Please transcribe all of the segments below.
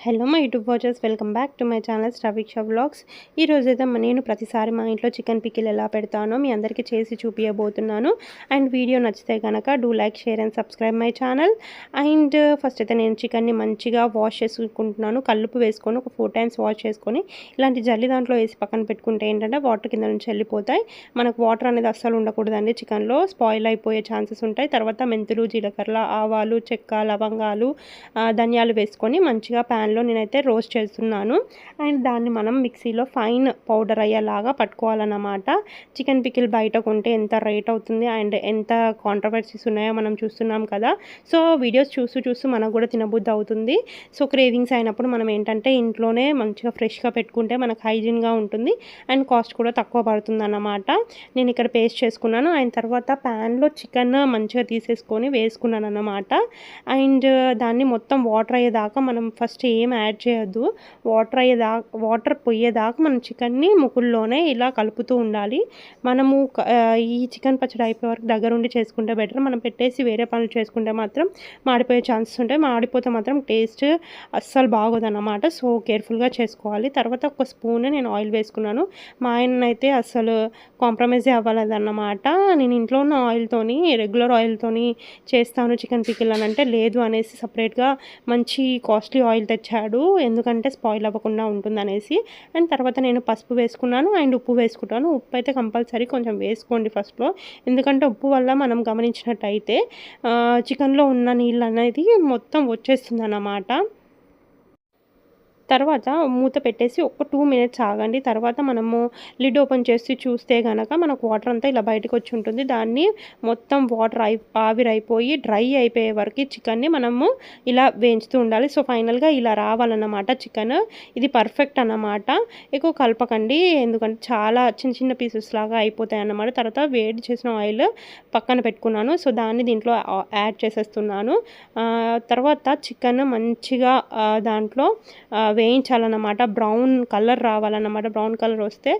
Hello my YouTube watchers, welcome back to my channel Staviksha vlogs. ఈరోజైతే నేను ప్రతిసారి మా ఇంట్లో చికెన్ పికిల్ ఎలా పెడతానో మీ అందరికీ చేసి చూపించబోతున్నాను. అండ్ వీడియో నచ్చితే కనుక do like, share and subscribe my channel. And first అయితే నేను చికెన్ని మంచిగా వాష్ చేసుకుంటున్నాను. కల్లుపు వేసుకొని ఒక 4 times వాష్ చేసుకొని ఇలాంటి జల్లి దాంట్లో వేసి పక్కన పెట్టుకుంటే ఏంటంటే వాటర్ కింద నుంచి వెళ్ళిపోతాయి. మనకు వాటర్ అనేది అస్సలు ఉండకూడదండి. చికెన్లో స్పాయిల్ అయిపోయే ఛాన్సెస్ ఉంటాయి. తర్వాత మెంతులు, జీలకర్ర, ఆవాలు, చెక్క, లవంగాలు, ధనియాలు వేసుకొని మంచిగా ప్యాన్లో నేనైతే రోస్ట్ చేస్తున్నాను. అండ్ దాన్ని మనం మిక్సీలో ఫైన్ పౌడర్ అయ్యేలాగా పట్టుకోవాలన్నమాట. చికెన్ పికిల్ బయట కొంటే ఎంత రేట్ అవుతుంది అండ్ ఎంత కాంట్రవర్సీస్ ఉన్నాయో మనం చూస్తున్నాం కదా. సో వీడియోస్ చూస్తూ మనకు కూడా తినబుద్ధి అవుతుంది. సో క్రేవింగ్స్ అయినప్పుడు మనం ఏంటంటే ఇంట్లోనే మంచిగా ఫ్రెష్గా పెట్టుకుంటే మనకు హైజీన్గా ఉంటుంది అండ్ కాస్ట్ కూడా తక్కువ పడుతుంది అన్నమాట. నేను ఇక్కడ పేస్ట్ చేసుకున్నాను. అండ్ తర్వాత ప్యాన్లో చికెన్ మంచిగా తీసేసుకొని వేసుకున్నాను అన్నమాట. అండ్ దాన్ని మొత్తం వాటర్ అయ్యేదాకా మనం ఫస్ట్ ఏం యాడ్ చేయొద్దు. వాటర్ పోయేదాకా మనం చికెన్ని ముకుల్లోనే ఇలా కలుపుతూ ఉండాలి. మనము ఈ చికెన్ పచ్చడి అయిపోయే వరకు దగ్గరుండి చేసుకుంటే బెటర్. మనం పెట్టేసి వేరే పనులు చేసుకుంటే మాత్రం మాడిపోయే ఛాన్సెస్ ఉంటాయి. మాడిపోతే మాత్రం టేస్ట్ అస్సలు బాగోదన్నమాట. సో కేర్ఫుల్గా చేసుకోవాలి. తర్వాత ఒక స్పూన్ నేను ఆయిల్ వేసుకున్నాను. మా ఆయనైతే అస్సలు కాంప్రమైజే అవ్వలేదన్నమాట. నేను ఇంట్లో ఉన్న ఆయిల్తోని, రెగ్యులర్ ఆయిల్తోని చేస్తాను చికెన్ పికిల్ అని అంటే లేదు అనేసి సపరేట్గా మంచి కాస్ట్లీ ఆయిల్ తెచ్చాడు. ఎందుకంటే స్పాయిల్ అవ్వకుండా ఉంటుందనేసి. అండ్ తర్వాత నేను పసుపు వేసుకున్నాను అండ్ ఉప్పు వేసుకుంటాను. ఉప్పు అయితే కంపల్సరీ కొంచెం వేసుకోండి ఫస్ట్లో. ఎందుకంటే ఉప్పు వల్ల మనం గమనించినట్టయితే చికెన్లో ఉన్న నీళ్ళు అనేది మొత్తం వచ్చేస్తుంది అన్నమాట. తర్వాత మూత పెట్టేసి ఒక 2 minutes ఆగండి. తర్వాత మనము లిడ్ ఓపెన్ చేసి చూస్తే కనుక మనకు వాటర్ అంతా ఇలా బయటకు వచ్చి ఉంటుంది. దాన్ని మొత్తం వాటర్ ఆవిరైపోయి డ్రై అయిపోయే వరకు చికెన్ని మనము ఇలా వేయించుతూ ఉండాలి. సో ఫైనల్గా ఇలా రావాలన్నమాట చికెన్. ఇది పర్ఫెక్ట్ అన్నమాట. ఎక్కువ కలపకండి, ఎందుకంటే చాలా చిన్న పీసెస్ లాగా అయిపోతాయి అన్నమాట. తర్వాత వేడి చేసిన ఆయిల్ పక్కన పెట్టుకున్నాను. సో దాన్ని దీంట్లో యాడ్ చేసేస్తున్నాను. తర్వాత చికెన్ మంచిగా దాంట్లో వేయించాలన్నమాట. బ్రౌన్ కలర్ రావాలన్నమాట. బ్రౌన్ కలర్ వస్తే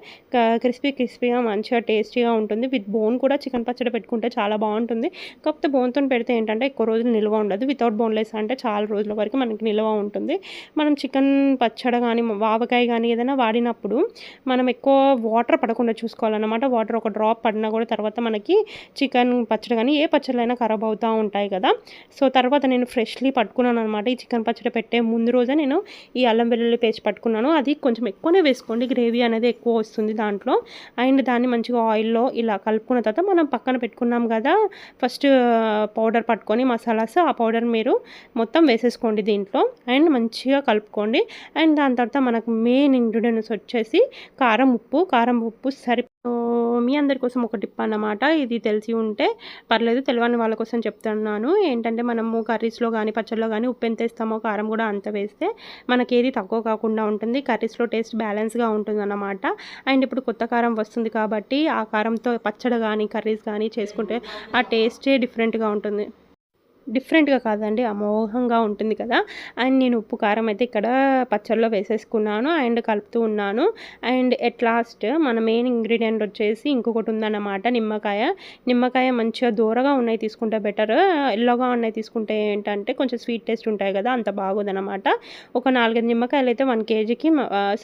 క్రిస్పీగా మంచిగా టేస్టీగా ఉంటుంది. విత్ బోన్ కూడా చికెన్ పచ్చడి పెట్టుకుంటే చాలా బాగుంటుంది. కాకపోతే బోన్తో పెడితే ఏంటంటే ఎక్కువ రోజులు నిల్వ ఉండదు. వితౌట్ బోన్లెస్ అంటే చాలా రోజుల వరకు మనకి నిల్వ ఉంటుంది. మనం చికెన్ పచ్చడి కానీ ఆవకాయ కానీ ఏదైనా వాడినప్పుడు మనం ఎక్కువ వాటర్ పడకుండా చూసుకోవాలన్నమాట. వాటర్ ఒక డ్రాప్ పడినా కూడా తర్వాత మనకి చికెన్ పచ్చడి కానీ ఏ పచ్చళ్ళైనా ఖరాబ్ అవుతూ ఉంటాయి కదా. సో తర్వాత నేను ఫ్రెష్లీ పట్టుకున్నాను అనమాట. ఈ చికెన్ పచ్చడి పెట్టే ముందు రోజే నేను ఈ అల్లం వెల్లుల్లి పేస్ట్ పట్టుకున్నాను. అది కొంచెం ఎక్కువనే వేసుకోండి, గ్రేవీ అనేది ఎక్కువ వస్తుంది దాంట్లో. అండ్ దాన్ని మంచిగా ఆయిల్లో ఇలా కలుపుకున్న తర్వాత మనం పక్కన పెట్టుకున్నాం కదా ఫస్ట్ పౌడర్ పట్టుకొని మసాలాస్, ఆ పౌడర్ మీరు మొత్తం వేసేసుకోండి దీంట్లో అండ్ మంచిగా కలుపుకోండి. అండ్ దాని తర్వాత మనకు మెయిన్ ఇంగ్రీడియంట్స్ వచ్చేసి కారం ఉప్పు మీ అందరి కోసం ఒక టిప్ అన్నమాట. ఇది తెలిసి ఉంటే పర్లేదు, తెలియని వాళ్ళ కోసం చెప్తున్నాను. ఏంటంటే మనము కర్రీస్లో కానీ పచ్చళ్ళలో కానీ ఉప్పు ఎంత వేస్తామో కారం కూడా అంత వేస్తే మనకి ఏది తక్కువ కాకుండా ఉంటుంది. కర్రీస్లో టేస్ట్ బ్యాలెన్స్గా ఉంటుంది అన్నమాట. అండ్ ఇప్పుడు కొత్త కారం వస్తుంది కాబట్టి ఆ కారంతో పచ్చడి కానీ కర్రీస్ కానీ చేసుకుంటే ఆ టేస్టే డిఫరెంట్గా ఉంటుంది. డిఫరెంట్గా కాదండి, అమోఘంగా ఉంటుంది కదా. అండ్ నేను ఉప్పు కారం అయితే ఇక్కడ పచ్చళ్ళలో వేసేసుకున్నాను అండ్ కలుపుతూ ఉన్నాను. అండ్ ఎట్ లాస్ట్ మన మెయిన్ ఇంగ్రీడియంట్ వచ్చేసి ఇంకొకటి ఉందన్నమాట, నిమ్మకాయ మంచిగా దూరగా ఉన్నాయి తీసుకుంటే బెటర్. ఎల్లోగా ఉన్నాయి తీసుకుంటే ఏంటంటే కొంచెం స్వీట్ టేస్ట్ ఉంటాయి కదా, అంత బాగోదన్నమాట. ఒక 4-5 నిమ్మకాయలు అయితే 1 kgకి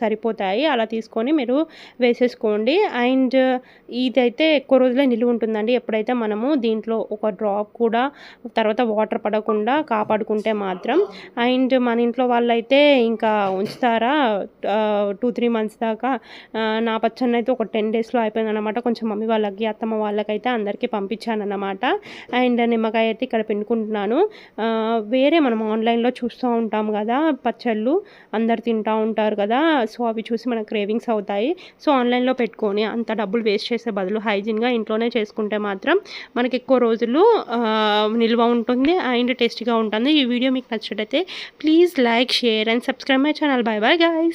సరిపోతాయి. అలా తీసుకొని మీరు వేసేసుకోండి. అండ్ ఇదైతే ఎక్కువ రోజులే నిలువ ఉంటుందండి ఎప్పుడైతే మనము దీంట్లో ఒక డ్రాప్ కూడా తర్వాత వాటర్ పడకుండా కాపాడుకుంటే మాత్రం. అండ్ మన ఇంట్లో వాళ్ళైతే ఇంకా ఉంచుతారా 2-3 months దాకా. నా పచ్చడిని అయితే ఒక 10 daysలో అయిపోయిందన్నమాట. కొంచెం మమ్మీ వాళ్ళకి, అత్తమ్మ వాళ్ళకైతే అందరికీ పంపించానన్నమాట. అండ్ నిమ్మకాయ అయితే ఇక్కడ పిండుకుంటున్నాను. వేరే మనం ఆన్లైన్లో చూస్తూ ఉంటాం కదా పచ్చళ్ళు, అందరు తింటూ ఉంటారు కదా. సో అవి చూసి మనకు క్రేవింగ్స్ అవుతాయి. సో ఆన్లైన్లో పెట్టుకొని అంత డబ్బులు వేస్ట్ చేసే బదులు హైజీన్గా ఇంట్లోనే చేసుకుంటే మాత్రం మనకి ఎక్కువ రోజులు నిల్వ ఉంటుంది అండ్ టేస్టీగా ఉంటుంది. ఈ వీడియో మీకు నచ్చినట్లయితే please like, share and subscribe my channel. By bye guys.